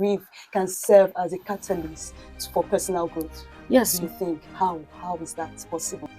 grief can serve as a catalyst for personal growth? Yes. Do you think? How is that possible?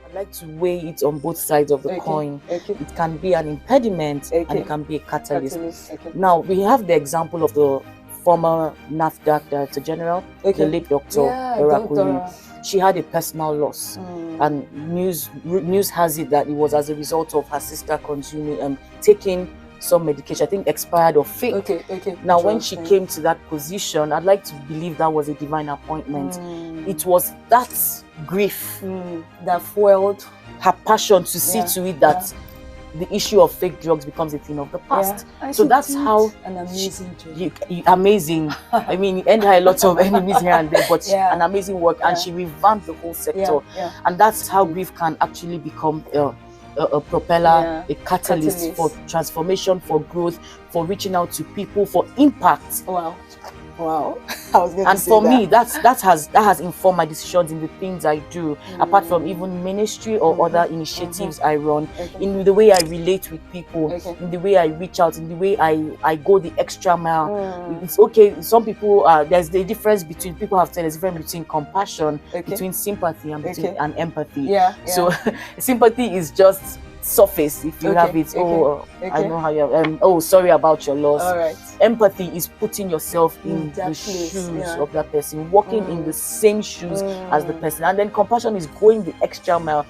I'd like to weigh it on both sides of the coin. Okay. It can be an impediment and it can be a catalyst. Okay. Now, we have the example of the former NAFDAC Director General, the late Dr. Dora. She had a personal loss, and news has it that it was as a result of her sister consuming taking some medication, I think expired or fake. Okay. Now, when she came to that position, I'd like to believe that was a divine appointment. It was that grief that fueled her passion to see to it that the issue of fake drugs becomes a thing of the past. So that's how an amazing job. Amazing. I mean, it ended her a lot of enemies here and there, but an amazing work, and she revamped the whole sector. And that's how grief can actually become a propeller, a catalyst for transformation, for growth, for reaching out to people, for impact. Wow. I was going and to say for that. me, that has informed my decisions in the things I do, apart from even ministry or other initiatives I run, in the way I relate with people, in the way I reach out, in the way I go the extra mile. It's okay. Some people, there's the difference between, people have said there's a difference between compassion, between sympathy and empathy. So sympathy is just surface, if you have it. I know how you sorry about your loss. All right. Empathy is putting yourself in the shoes of that person, walking in the same shoes as the person. And then compassion is going the extra mile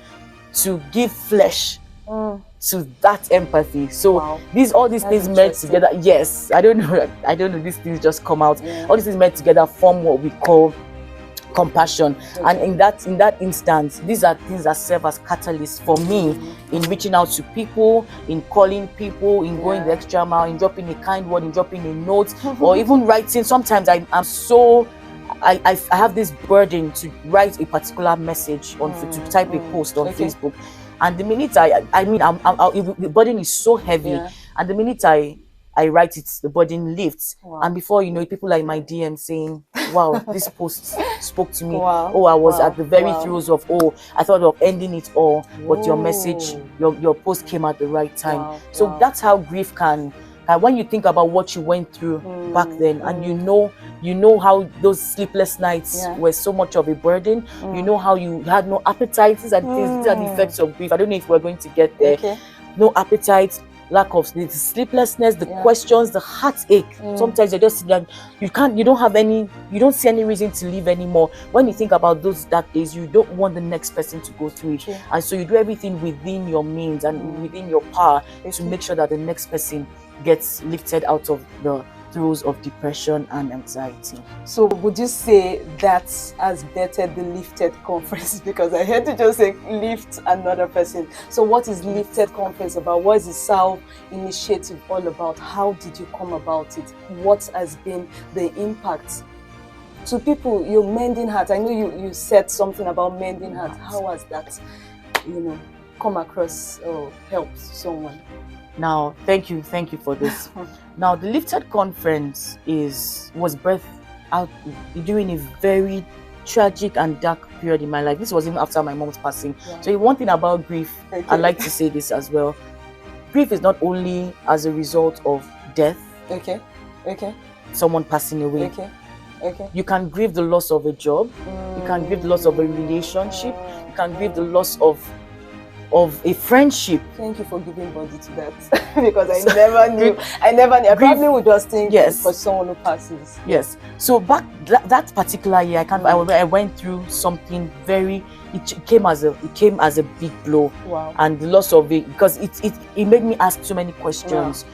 to give flesh to that empathy. So all these things met together. Yes, I don't know, these things just come out. All these things met together form what we call compassion. And in that instance, these are things that serve as catalysts for me in reaching out to people, in calling people, in going the extra mile, in dropping a kind word, in dropping a note, or even writing. Sometimes I have this burden to write a particular message to type a post on Facebook, and the minute the burden is so heavy, and the minute I write it, the burden lifts. And before you know it, people are in my DM saying, wow, this post spoke to me. I was at the very throes of, I thought of ending it all, but your message, your post came at the right time. So that's how grief can, when you think about what you went through back then, and you know how those sleepless nights were so much of a burden, you know how you had no appetite. These are the effects of grief. I don't know if we're going to get there. No appetite, lack of the sleeplessness, the questions, the heartache. Sometimes you're just you don't see any reason to live anymore. When you think about those dark days, you don't want the next person to go through it. And so you do everything within your means and within your power to make sure that the next person gets lifted out of the throes of depression and anxiety. So would you say that has bettered the Lifted Conference? Because I heard you just say lift another person. So what is Lifted Conference about? What is the SAL initiative all about? How did you come about it? What has been the impact to people? You're mending hearts. I know you said something about mending hearts. How has that, come across or helped someone? Now, thank you for this. Now, the Lifted Conference was birthed out during a very tragic and dark period in my life. This was even after my mom's passing. So one thing about grief, I like to say this as well. Grief is not only as a result of death. Someone passing away. You can grieve the loss of a job. You can grieve the loss of a relationship. You can grieve the loss of a friendship. Thank you for giving body to that because I never knew. I probably would just think for someone who passes. Yes. So back that particular year, I went through something very. It came as a big blow. And the loss of it, because it made me ask so many questions.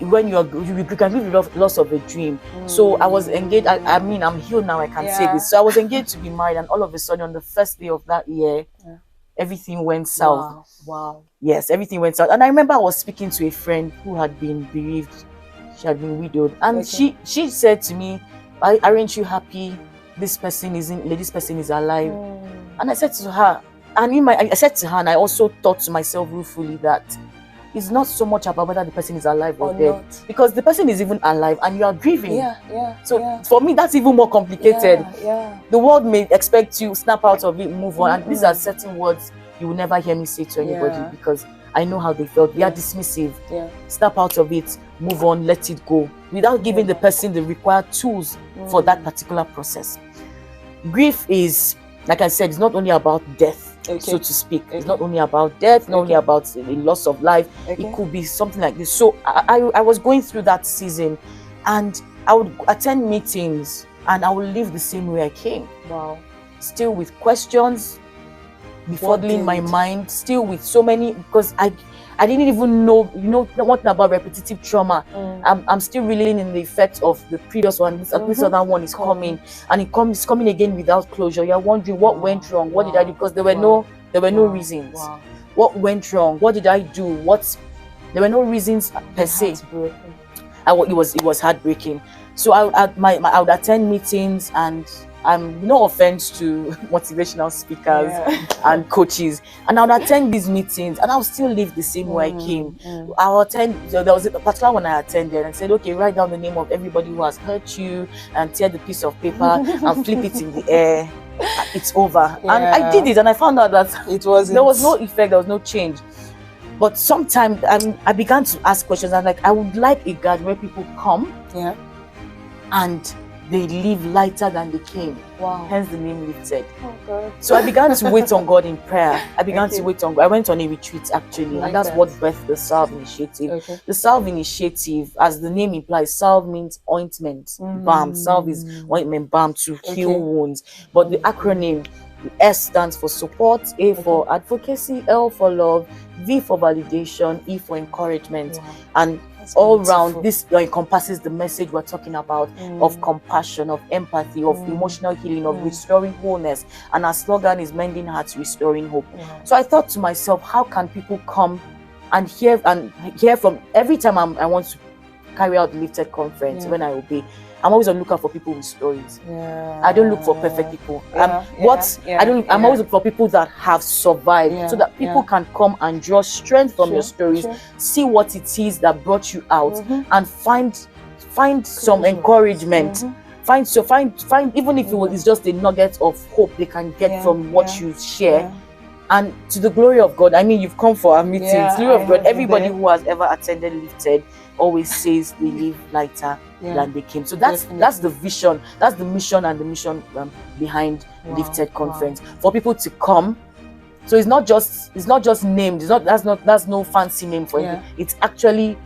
When you can grieve the loss of a dream. So I was engaged. I'm healed now. I can say this. So I was engaged to be married, and all of a sudden, on the first day of that year. Everything went south. Wow. Yes, everything went south. And I remember I was speaking to a friend who had been bereaved. She had been widowed. And she said to me, aren't you happy this person is alive? And I said to her, and I also thought to myself ruefully that it's not so much about whether the person is alive or dead. Not. Because the person is even alive and you are grieving. So for me, that's even more complicated. The world may expect you snap out of it, move on. And these are certain words you will never hear me say to anybody because I know how they felt. They are dismissive. Snap out of it, move on, let it go, without giving the person the required tools for that particular process. Grief is, like I said, it's not only about death, so to speak. It's not only about death, not only about the loss of life. It could be something like this. So I was going through that season, and I would attend meetings and I would leave the same way I came. Wow. Still with questions befuddling my mind, still with so many, because I didn't even know, one thing about repetitive trauma. I'm still reeling in the effects of the previous one. This other one is coming, and it's coming again without closure. You're wondering what went wrong, what did I do? Because there were no reasons. What went wrong? What did I do? There were no reasons per se. It was heartbreaking. So I would attend meetings, and no offense to motivational speakers and coaches, and I would attend these meetings and I'll still live the same way I came. I'll attend. So there was a particular one I attended and said, okay, write down the name of everybody who has hurt you and tear the piece of paper and flip it in the air. It's over. And I did it, and I found out that there was no effect, there was no change. But sometimes I began to ask questions. I'm like, I would like a guide where people come and they leave lighter than they came. Wow. Hence the name Lifted. Oh God. So I began to wait on God in prayer. I went on a retreat actually, and that's what birthed the Salve Initiative. The Salve Initiative, as the name implies, salve means ointment, balm. Salve is ointment, balm to heal wounds. But the acronym, S stands for support, A for advocacy, L for love, V for validation, E for encouragement. And all round, this encompasses the message we're talking about of compassion, of empathy, of emotional healing, of restoring wholeness. And our slogan is mending hearts, restoring hope. So I thought to myself, how can people come and hear from, every time I want to carry out the Lifted conference, when I obey, I'm always on lookout for people with stories. I don't look for perfect people. I'm always looking for people that have survived, so that people can come and draw strength from your stories, see what it is that brought you out, and find some encouragement. Find even if it's just a nugget of hope they can get from what you share. And to the glory of God, I mean, you've come for our meetings. To the glory of God, everybody who has ever attended Lifted always says they live lighter than they came. So that's the vision, that's the mission, and the mission behind Lifted conference, for people to come. So it's not just named. That's no fancy name for it. It's actually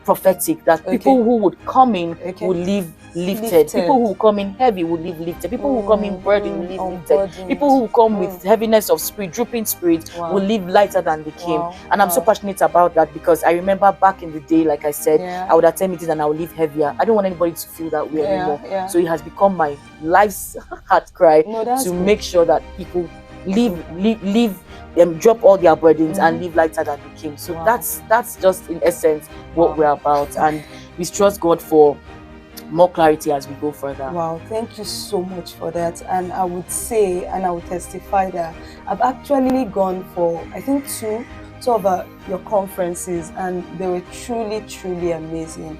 prophetic that people who would come in will live lifted. People who come in heavy will live lifted. People who come in burdened will live lifted. People who come with heaviness of spirit, drooping spirit, will live lighter than they came. And I'm so passionate about that, because I remember back in the day, like I said, I would attend meetings and I would live heavier. I don't want anybody to feel that way anymore. So it has become my life's heart cry to make sure that people drop all their burdens and live lighter than they came. So that's just in essence what we're about, and we trust God for more clarity as we go further. Wow, thank you so much for that. And I would say, and I would testify that I've actually gone for, I think, two of your conferences, and they were truly amazing.